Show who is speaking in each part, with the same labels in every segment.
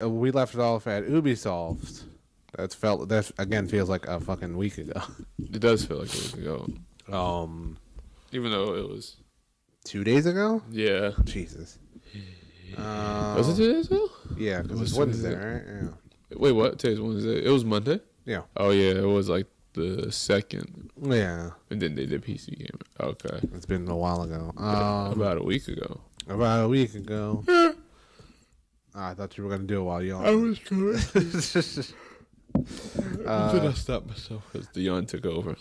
Speaker 1: We left it off at Ubisoft. That again feels like a fucking week ago.
Speaker 2: It does feel like a week ago. Even though it was
Speaker 1: 2 days ago.
Speaker 2: Yeah.
Speaker 1: Jesus.
Speaker 2: Was it 2 days ago?
Speaker 1: Yeah, because it's Wednesday, right? Yeah.
Speaker 2: Wait, what? Today's Wednesday. It was Monday.
Speaker 1: Yeah.
Speaker 2: Oh yeah, it was like the second.
Speaker 1: Yeah.
Speaker 2: And then they did PC game. Okay.
Speaker 1: It's been a while ago.
Speaker 2: About a week ago.
Speaker 1: About a week ago. I thought you were gonna do it while you.
Speaker 2: I was trying. Then I stopped myself because the yawn took over.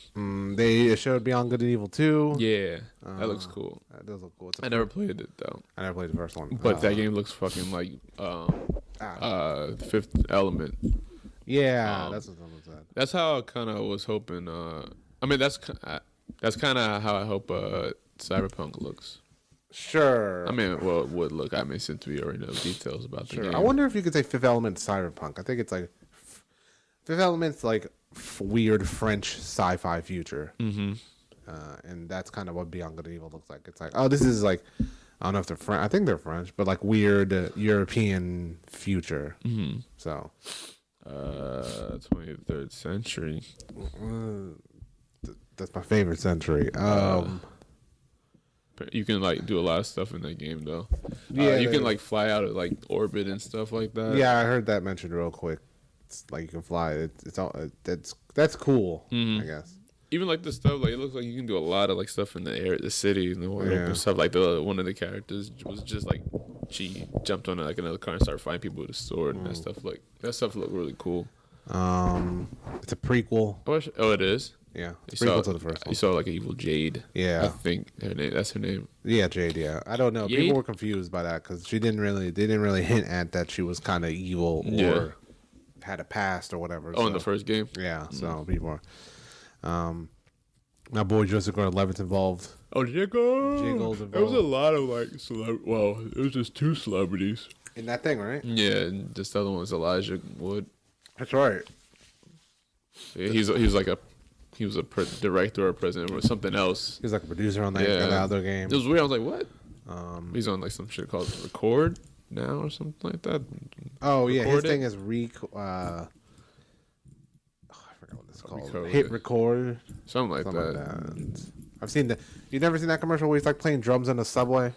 Speaker 1: They showed Beyond Good and Evil 2.
Speaker 2: Yeah, that looks cool.
Speaker 1: That does look cool.
Speaker 2: I never played it though.
Speaker 1: I never played the first one,
Speaker 2: but that game looks fucking like Fifth Element.
Speaker 1: Yeah, that's what someone said.
Speaker 2: That's how I kind of was hoping. I mean, that's kind of how I hope Cyberpunk looks.
Speaker 1: Sure.
Speaker 2: I mean, well, it would look. I mean, since we already know details about the game.
Speaker 1: I wonder if you could say Fifth Element Cyberpunk. I think it's like Fifth Element's like weird French sci-fi future.
Speaker 2: Mm-hmm.
Speaker 1: And that's kind of what Beyond Good and Evil looks like. It's like, oh, this is like, I don't know if they're French. I think they're French, but like weird European future.
Speaker 2: Mm-hmm.
Speaker 1: So,
Speaker 2: 23rd century.
Speaker 1: That's my favorite century.
Speaker 2: You can like do a lot of stuff in that game though.
Speaker 1: Yeah,
Speaker 2: you can like fly out of like orbit and stuff like that.
Speaker 1: Yeah, I heard that mentioned real quick. It's like you can fly. It's all that's cool. I guess.
Speaker 2: Even like the stuff, like it looks like you can do a lot of like stuff in the air, the city, and the and stuff. Like one of the characters was just like she jumped on like another car and started fighting people with a sword, and that stuff looked really cool.
Speaker 1: It's a prequel.
Speaker 2: Oh, it is.
Speaker 1: Yeah, it's prequel to the first one.
Speaker 2: You saw like an evil Jade.
Speaker 1: Yeah,
Speaker 2: I think that's her name.
Speaker 1: Yeah, Jade. Yeah, I don't know.
Speaker 2: Jade?
Speaker 1: People were confused by that because they didn't really hint at that she was kind of evil or had a past or whatever.
Speaker 2: Oh, in the first game.
Speaker 1: Yeah, so people are. My boy Joseph Gordon-Levitt's involved.
Speaker 2: Oh, Jiggles involved. There was a lot of like well, it was just 2 celebrities
Speaker 1: in that thing, right?
Speaker 2: Yeah, and just the other one was Elijah Wood.
Speaker 1: That's right.
Speaker 2: Yeah, he was a director or president or something else.
Speaker 1: He was like a producer on that other game.
Speaker 2: It was weird. I was like, what? He's on like some shit called Record now or something like that.
Speaker 1: Oh yeah, his thing is I forgot what it's called. Hit record,
Speaker 2: something like that.
Speaker 1: I've seen that. You've never seen that commercial where he's like playing drums in a subway?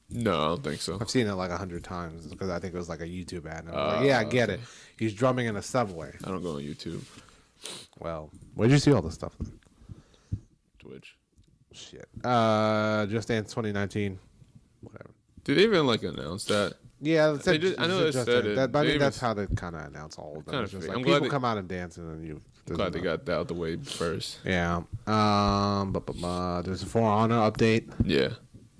Speaker 2: No, I don't think so.
Speaker 1: I've seen it like 100 times because I think it was like a YouTube ad. And I'm like, yeah, I get it. He's drumming in a subway.
Speaker 2: I don't go on YouTube.
Speaker 1: Well, where'd you see all this stuff?
Speaker 2: Twitch.
Speaker 1: Shit. Just Dance 2019. Whatever.
Speaker 2: Did they even like announce that?
Speaker 1: Yeah,
Speaker 2: I know they said it.
Speaker 1: I think that's how they kind of announce all of them. It's just like people come out and dance, and then you.
Speaker 2: I'm glad they got that out the way first.
Speaker 1: Yeah. There's a For Honor update.
Speaker 2: Yeah.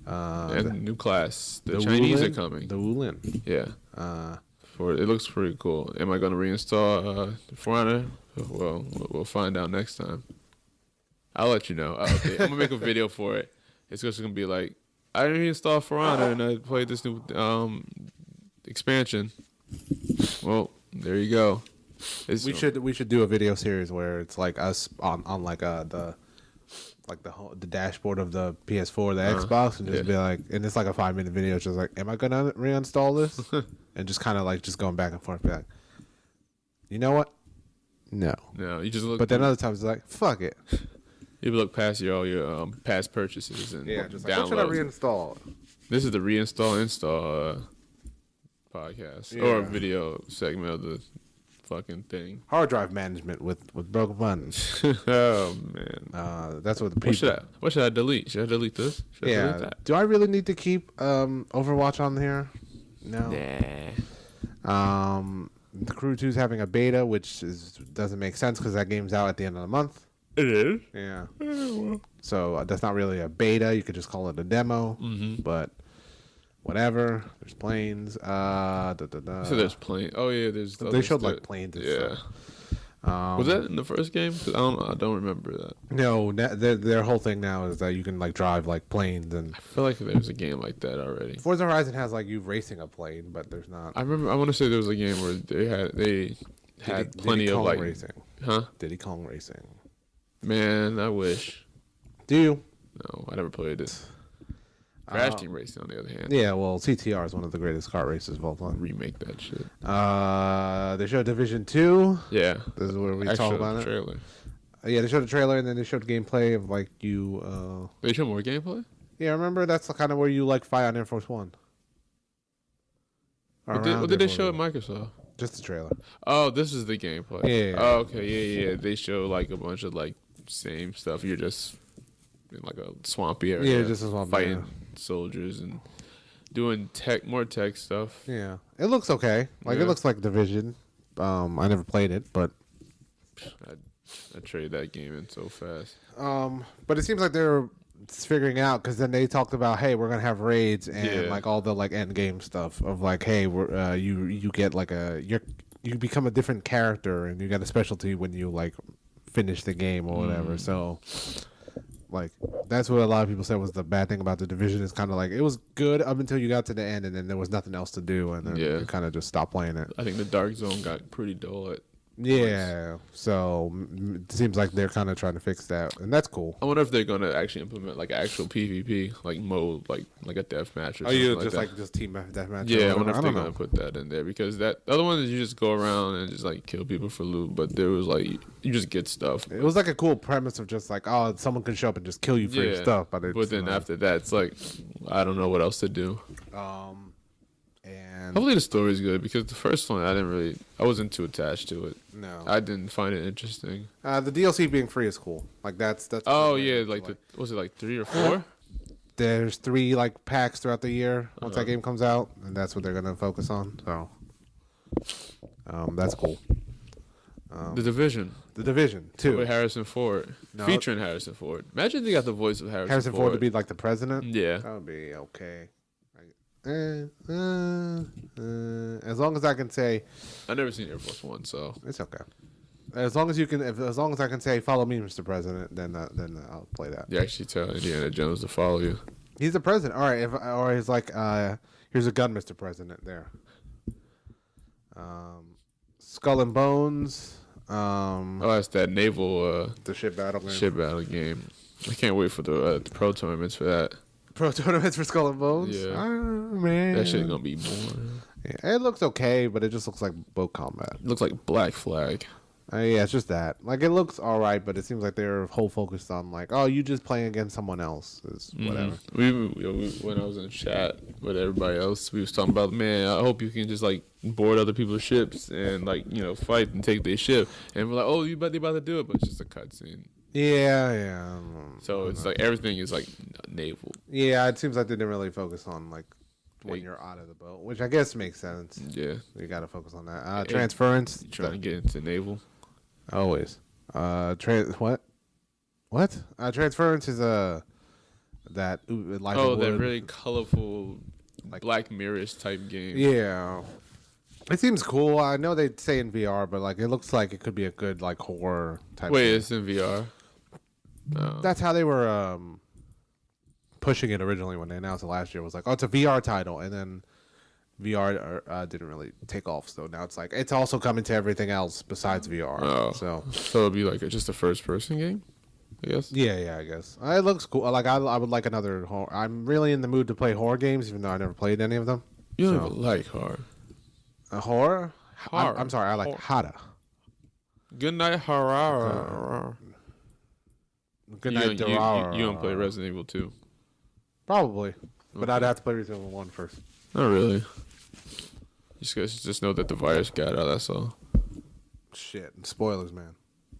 Speaker 2: And new class. The Chinese are coming.
Speaker 1: The Wulin.
Speaker 2: Yeah. It looks pretty cool. Am I going to reinstall For Honor? Well, we'll find out next time. I'll let you know. I'm gonna make a video for it. It's just gonna be like, I reinstalled For Honor and I played this new expansion. Well, there you go. We should do a video series where it's like us on like the dashboard of the PS4, the Xbox, and just be like, and it's like a 5-minute video. It's just like, am I gonna reinstall this? And just kind of like just going back and forth, be like, you know what? No, you just look.
Speaker 1: But then other times it's like, fuck it.
Speaker 2: You look past all your past purchases and
Speaker 1: just like, what should I reinstall?
Speaker 2: This is the install podcast or video segment of the fucking thing.
Speaker 1: Hard drive management with broken buttons.
Speaker 2: Oh man,
Speaker 1: that's what the people.
Speaker 2: What should I delete? Should I delete this? Should I delete that?
Speaker 1: Do I really need to keep Overwatch on here? No.
Speaker 2: Nah.
Speaker 1: The Crew 2 is having a beta, which doesn't make sense because that game's out at the end of the month.
Speaker 2: It is?
Speaker 1: Yeah.
Speaker 2: Well.
Speaker 1: So that's not really a beta. You could just call it a demo.
Speaker 2: Mm-hmm.
Speaker 1: But whatever. There's planes.
Speaker 2: So there's planes. Oh, yeah.
Speaker 1: They showed like planes and stuff.
Speaker 2: Was that in the first game? 'Cause I don't remember that.
Speaker 1: No, their whole thing now is that you can like drive like planes, and
Speaker 2: I feel like there's a game like that already.
Speaker 1: Forza Horizon has like you racing a plane, but there's not.
Speaker 2: I want to say there was a game where they had plenty of like
Speaker 1: racing.
Speaker 2: Huh?
Speaker 1: Diddy Kong Racing.
Speaker 2: Man, I wish.
Speaker 1: Do you?
Speaker 2: No, I never played it. Crash Team Racing, on the other hand,
Speaker 1: Yeah, well, CTR is one of the greatest kart races of all time.
Speaker 2: remake that shit.
Speaker 1: They showed Division 2.
Speaker 2: Yeah,
Speaker 1: This is where we talk
Speaker 2: actual
Speaker 1: about it.
Speaker 2: trailer.
Speaker 1: Yeah, they showed a trailer and then they showed gameplay of like you.
Speaker 2: They show more gameplay.
Speaker 1: Yeah, remember that's kind of where you like fight on Air Force One.
Speaker 2: What did they show at Microsoft?
Speaker 1: Just the trailer.
Speaker 2: Oh, this is the gameplay.
Speaker 1: Yeah.
Speaker 2: Oh, okay. Yeah. They show like a bunch of like same stuff. You're just in like a swampy area.
Speaker 1: Yeah, just a swampy
Speaker 2: fighting
Speaker 1: area.
Speaker 2: soldiers and doing more tech stuff.
Speaker 1: Yeah, it looks okay. Like
Speaker 2: Yeah.
Speaker 1: it looks like Division. I never played it, but
Speaker 2: I traded that game in so fast.
Speaker 1: but it seems like they're figuring out because then they talked about, hey, we're gonna have raids and like all the like end game stuff of like, hey, we're you get like you become a different character and you get a specialty when you like finish the game or whatever. So like that's what a lot of people said was the bad thing about the Division is kind of like it was good up until you got to the end and then there was nothing else to do and then you kind of just stopped playing it.
Speaker 2: I think the Dark Zone got pretty dull at.
Speaker 1: Yeah, so it seems like they're kind of trying to fix that, and that's cool.
Speaker 2: I wonder if they're gonna actually implement like actual PvP, like mode, like a death match. Or
Speaker 1: Oh, you
Speaker 2: something
Speaker 1: just just team deathmatch?
Speaker 2: Yeah, I wonder if they're gonna put that in there because that the other one is you just go around and just like kill people for loot, but there was like you just get stuff.
Speaker 1: It was like a cool premise of just like, oh, someone can show up and just kill you for your stuff, but
Speaker 2: then after that, it's like I don't know what else to do.
Speaker 1: And
Speaker 2: Hopefully the story's good because the first one I wasn't too attached to it.
Speaker 1: no,
Speaker 2: I didn't find it interesting.
Speaker 1: the DLC being free is cool. Like that's.
Speaker 2: Oh yeah, like was it like 3 or 4?
Speaker 1: There's 3 like packs throughout the year once that game comes out, and that's what they're gonna focus on. So, that's cool.
Speaker 2: The Division.
Speaker 1: The Division 2
Speaker 2: With Harrison Ford. Featuring Harrison Ford. Imagine they got the voice of Harrison
Speaker 1: Ford to be like the president.
Speaker 2: Yeah.
Speaker 1: That would be okay. As long as I can say,
Speaker 2: I've never seen Air Force One, so
Speaker 1: it's okay. As long as you can, as long as I can say, "Follow me, Mr. President," then I'll play that.
Speaker 2: you actually tell Indiana Jones to follow you.
Speaker 1: He's the president. All right, or he's like, "Here's a gun, Mr. President." There. Skull and Bones.
Speaker 2: That's that naval
Speaker 1: The ship battle game.
Speaker 2: game. I can't wait for the pro tournaments for that.
Speaker 1: Pro tournaments for Skull and Bones.
Speaker 2: Yeah.
Speaker 1: Oh, man.
Speaker 2: That shit's gonna be boring.
Speaker 1: Yeah, it looks okay, but it just looks like boat combat.
Speaker 2: It looks like Black Flag.
Speaker 1: Yeah, it's just that. Like, it looks all right, but it seems like they're whole focused on, like, oh, you just playing against someone else. Is whatever.
Speaker 2: We when I was in the chat with everybody else, we was talking about, man, I hope you can just, like, board other people's ships and, like, fight and take their ship. And we're like, oh, they about to do it, but it's just a cutscene.
Speaker 1: Yeah.
Speaker 2: So it's like everything is, like, naval.
Speaker 1: Yeah, it seems like they didn't really focus on, like, when you're out of the boat, which I guess makes sense.
Speaker 2: Yeah.
Speaker 1: You got to focus on that. Transference.
Speaker 2: You trying to get into naval?
Speaker 1: Always. What? Transference is that like
Speaker 2: that really colorful, like Black Mirror-ish type game.
Speaker 1: Yeah, it seems cool. I know they say in VR, but like it looks like it could be a good like horror type.
Speaker 2: Wait,
Speaker 1: game.
Speaker 2: it's in VR.
Speaker 1: That's how they were pushing it originally when they announced it last year. It was like, oh, it's a VR title, and then VR didn't really take off, so now it's like it's also coming to everything else besides VR.
Speaker 2: Oh.
Speaker 1: So
Speaker 2: it'd be like just a first-person game, I guess.
Speaker 1: Yeah, I guess it looks cool. Like I would like another horror. I'm really in the mood to play horror games, even though I never played any of them.
Speaker 2: You don't even like horror.
Speaker 1: Horror?
Speaker 2: Horror.
Speaker 1: I'm sorry, I like Hada.
Speaker 2: Good night, horror.
Speaker 1: Good night, Dorara.
Speaker 2: You don't play Resident Evil 2?
Speaker 1: Probably, but I'd have to play Resident Evil 1 first.
Speaker 2: Not really. Just know that the virus got out. That's all.
Speaker 1: Shit, spoilers, man.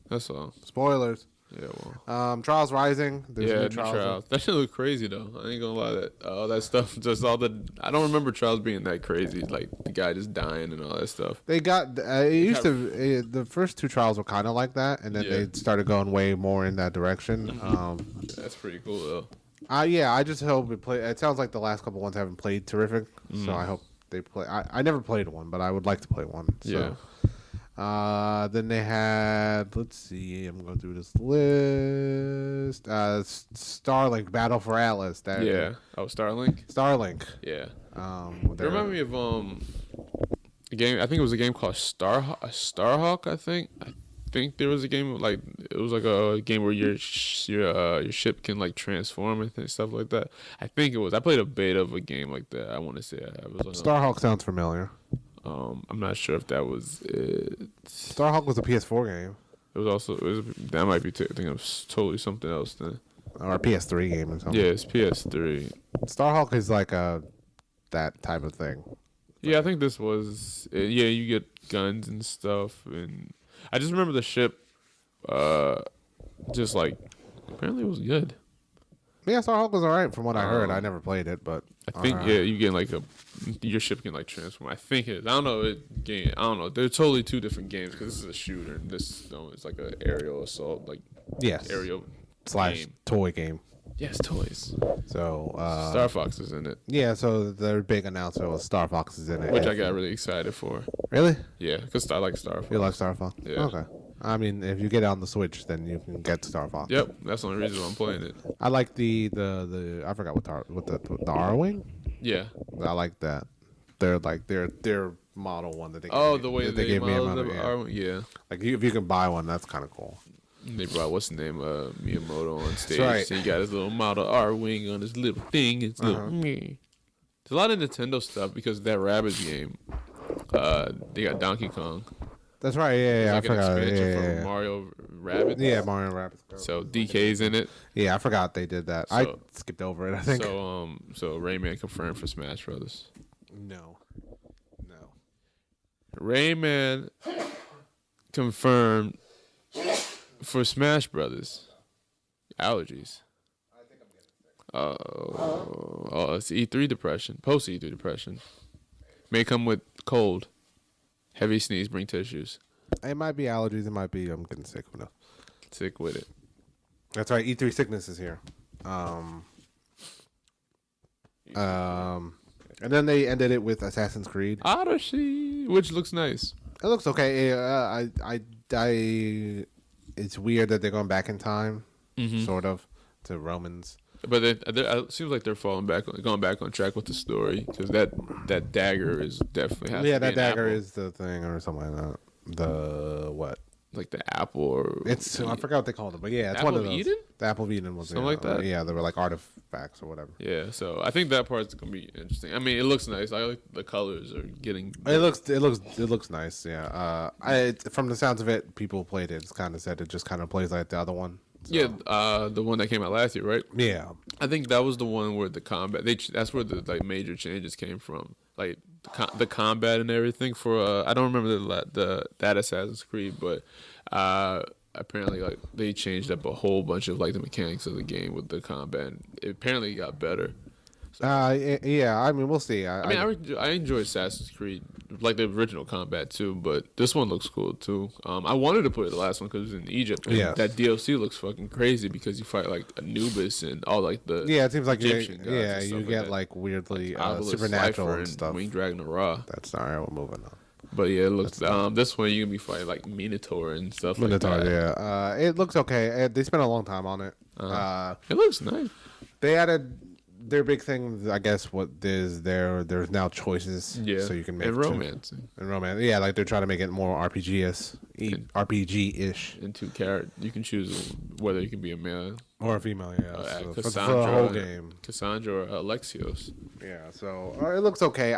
Speaker 2: That's all.
Speaker 1: Spoilers.
Speaker 2: Yeah, well.
Speaker 1: Trials Rising. There's new Trials.
Speaker 2: That shit look crazy though. I ain't gonna lie. All that stuff, just all the. I don't remember Trials being that crazy. Like the guy just dying and all that stuff.
Speaker 1: They got. The first 2 Trials were kind of like that, and then they started going way more in that direction.
Speaker 2: That's pretty cool though.
Speaker 1: Yeah, I just hope it play. It sounds like the last couple ones haven't played terrific, so I hope they play. I never played one, but I would like to play one. So. Yeah. Then they had. Let's see. I'm going through this list. Starlink Battle for Atlas.
Speaker 2: Starlink.
Speaker 1: Starlink.
Speaker 2: Yeah. It reminded me of a game. I think it was a game called Starhawk. I think there was a game like it was like a game where your ship can like transform and stuff like that. I think it was. I played a beta of a game like that. I want to say I was like,
Speaker 1: Starhawk sounds familiar.
Speaker 2: I'm not sure if that was it.
Speaker 1: Starhawk was a PS4 game.
Speaker 2: It was also that might be thinking of totally something else then.
Speaker 1: Or a PS3 game or something.
Speaker 2: Yeah, it's PS3.
Speaker 1: Starhawk is like that type of thing.
Speaker 2: Yeah, I think this was. Yeah, you get guns and stuff, and I just remember the ship. Just like apparently it was good.
Speaker 1: Yeah, Starhawk was alright from what I heard. I never played it, but
Speaker 2: I think you get like your ship can like transform. I think it is. I don't know. I don't know. They're totally two different games because this is a shooter and this it's like an aerial assault, like aerial
Speaker 1: / game. Toy game.
Speaker 2: Yes, toys.
Speaker 1: So
Speaker 2: Star Fox is in it.
Speaker 1: Yeah, so their big announcement was Star Fox is in it,
Speaker 2: which I got really excited for.
Speaker 1: Really?
Speaker 2: Yeah, because I like Star Fox.
Speaker 1: You like Star Fox?
Speaker 2: Yeah.
Speaker 1: Okay. I mean, if you get it on the Switch, then you can get Star Fox.
Speaker 2: Yep, that's the only reason I'm playing it.
Speaker 1: I like the I forgot what the R wing.
Speaker 2: Yeah,
Speaker 1: I like that. They're like their model one that they.
Speaker 2: The way they gave me a model. Yeah.
Speaker 1: Like if you can buy one, that's kind of cool.
Speaker 2: They brought what's the name Miyamoto on stage.
Speaker 1: That's right.
Speaker 2: So he got his little model R wing on his little thing. It's little. There's a lot of Nintendo stuff because that Rabbids game. They got Donkey Kong.
Speaker 1: That's right. Yeah,
Speaker 2: like
Speaker 1: I forgot.
Speaker 2: From Mario Rabbids.
Speaker 1: Yeah, Mario Rabbids.
Speaker 2: So DK's in it.
Speaker 1: Yeah, I forgot they did that. I skipped over it. I think.
Speaker 2: So Rayman confirmed for Smash Brothers.
Speaker 1: No.
Speaker 2: Rayman confirmed for Smash Brothers. Allergies.
Speaker 1: I think I'm getting sick.
Speaker 2: It's E3 depression. Post E3 depression. May come with cold. Heavy sneeze, bring tissues.
Speaker 1: It might be allergies. It might be I'm getting sick. Who knows?
Speaker 2: Sick with it.
Speaker 1: That's right. E3 sickness is here. And then they ended it with Assassin's Creed
Speaker 2: Odyssey, which looks nice.
Speaker 1: It looks okay. It's weird that they're going back in time, sort of, to Romans.
Speaker 2: But it seems like they're going back on track with the story because that dagger is definitely has to be
Speaker 1: that dagger
Speaker 2: apple.
Speaker 1: is the thing or something like that. The what?
Speaker 2: Like the apple or
Speaker 1: I forgot what they called it, but yeah, it's
Speaker 2: Apple
Speaker 1: one of
Speaker 2: of
Speaker 1: those.
Speaker 2: Eden?
Speaker 1: The Apple of Eden was
Speaker 2: something like that.
Speaker 1: Yeah, they were like artifacts or whatever.
Speaker 2: Yeah, so I think that part's gonna be interesting. I mean, it looks nice. I like the colors are getting.
Speaker 1: It looks nice. Yeah. From the sounds of it, people played it. It's kind of said it just kind of plays like the other one. So.
Speaker 2: Yeah, the one that came out last year, right?
Speaker 1: Yeah.
Speaker 2: I think that was the one where the combat. That's where the like major changes came from, like the combat and everything. For I don't remember that Assassin's Creed, but apparently like they changed up a whole bunch of like the mechanics of the game with the combat. And it apparently got better. So,
Speaker 1: yeah. I mean, we'll see.
Speaker 2: I enjoy Assassin's Creed, like the original combat too, but this one looks cool too. I wanted to play the last one because it was in Egypt. And that DLC looks fucking crazy because you fight like Anubis and all like the
Speaker 1: it seems like
Speaker 2: Egyptian gods
Speaker 1: you get like weirdly supernatural and stuff.
Speaker 2: Winged Dragon of Ra.
Speaker 1: That's all right. We're moving on.
Speaker 2: But yeah, it looks. This one you can be fighting like Minotaur and stuff
Speaker 1: Minotaur,
Speaker 2: like that.
Speaker 1: Yeah. It looks okay. They spent a long time on it.
Speaker 2: It looks nice.
Speaker 1: They added their big thing. I guess what is there's now choices.
Speaker 2: Yeah.
Speaker 1: So you can make
Speaker 2: and romance.
Speaker 1: And romance. Yeah, like they're trying to make it more RPG-ish.
Speaker 2: And 2 characters. You can choose whether you can be a male
Speaker 1: or a female. Yeah.
Speaker 2: So
Speaker 1: for the whole game.
Speaker 2: Cassandra or Alexios.
Speaker 1: Yeah. So it looks okay.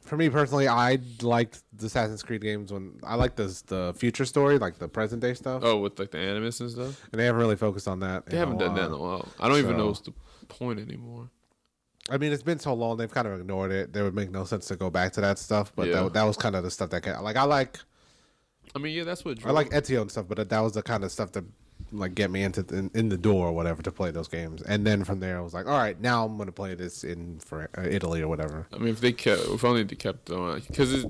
Speaker 1: For me personally, I liked the Assassin's Creed games when I like the future story, like the present day stuff.
Speaker 2: Oh, with like the Animus and stuff.
Speaker 1: And they haven't really focused on that.
Speaker 2: They haven't done that in a while. I don't even know what's the point anymore.
Speaker 1: I mean, it's been so long; they've kind of ignored it. There would make no sense to go back to that stuff. But that was kind of the stuff that
Speaker 2: I mean, yeah, that's what
Speaker 1: I like Ezio and stuff. But that was the kind of stuff that like get me into in the door or whatever to play those games. And then from there, I was like, all right, now I'm gonna play this for Italy or whatever.
Speaker 2: I mean, if only they kept on, because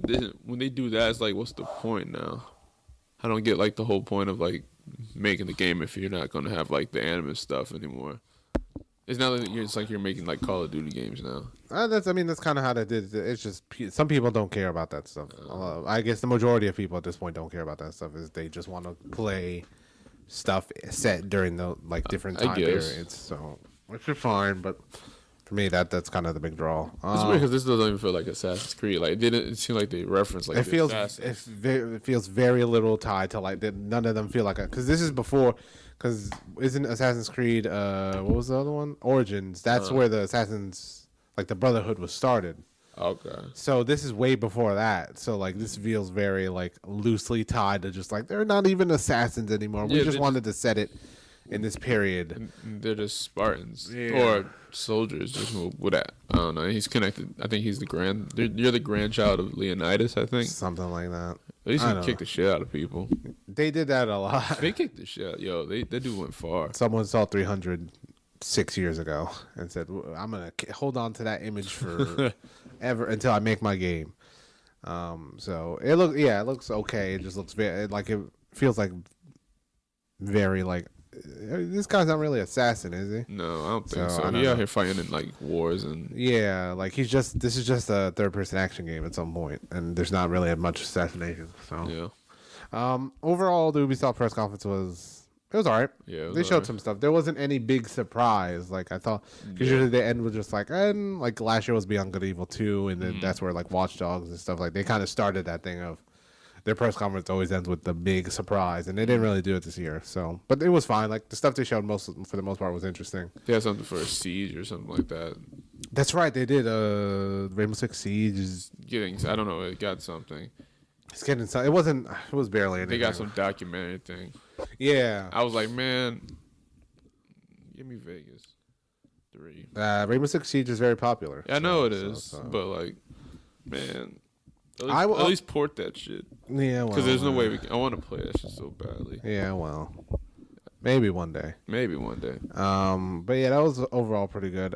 Speaker 2: when they do that, it's like, what's the point now? I don't get like the whole point of like making the game if you're not gonna have like the anime stuff anymore. It's not like it's like you're making like Call of Duty games now.
Speaker 1: That's kind of how they did it. It's just some people don't care about that stuff. I guess the majority of people at this point don't care about that stuff. Is they just want to play stuff set during the like different time periods. So which is fine, but For me, that's kind of the big draw.
Speaker 2: It's weird because this doesn't even feel like Assassin's Creed. Like, it seem like they reference like
Speaker 1: it
Speaker 2: the
Speaker 1: feels
Speaker 2: Assassins.
Speaker 1: it feels very little tied to like none of them feel like because this is before. Because isn't Assassin's Creed? What was the other one? Origins. That's where the Assassins, like the Brotherhood, was started.
Speaker 2: Okay.
Speaker 1: So this is way before that. So like this feels very like loosely tied to just like they're not even assassins anymore. We just wanted to set it in this period.
Speaker 2: And they're just Spartans or soldiers. Just with that. I don't know. He's connected. I think he's you're the grandchild of Leonidas. I think
Speaker 1: Something like that.
Speaker 2: At least he kicked the shit out of people.
Speaker 1: They did that a lot.
Speaker 2: They kicked the shit out. Yo, that dude went far.
Speaker 1: Someone saw 300 6 years ago and said, "I'm gonna hold on to that image for ever until I make my game." So it looks okay. It just looks very like it feels like very like this guy's not really assassin, is he?
Speaker 2: No, I don't think so. He out here fighting in like wars and
Speaker 1: like this is just a third person action game at some point, and there's not really much assassination. So overall, the Ubisoft press conference was all right.
Speaker 2: Yeah,
Speaker 1: they showed some stuff. There wasn't any big surprise. Like I thought, because usually the end was just like, and like last year was Beyond Good and Evil 2, and then that's where like Watch Dogs and stuff like they kind of started that thing of their press conference always ends with the big surprise, and they didn't really do it this year. So, but it was fine. Like the stuff they showed for the most part was interesting.
Speaker 2: They had something for a Siege or something like that.
Speaker 1: That's right, they did. Rainbow Six Siege is
Speaker 2: getting. I don't know. It got something.
Speaker 1: It's getting. It wasn't. It was barely anything.
Speaker 2: They got some documentary thing.
Speaker 1: Yeah.
Speaker 2: I was like, man, give me Vegas 3.
Speaker 1: Rainbow Six Siege is very popular.
Speaker 2: Yeah, I know it is, but like, man. At least port that shit.
Speaker 1: Yeah,
Speaker 2: because there's no way I want to play that shit so badly.
Speaker 1: Yeah, well, maybe one day.
Speaker 2: Maybe one day.
Speaker 1: But yeah, that was overall pretty good.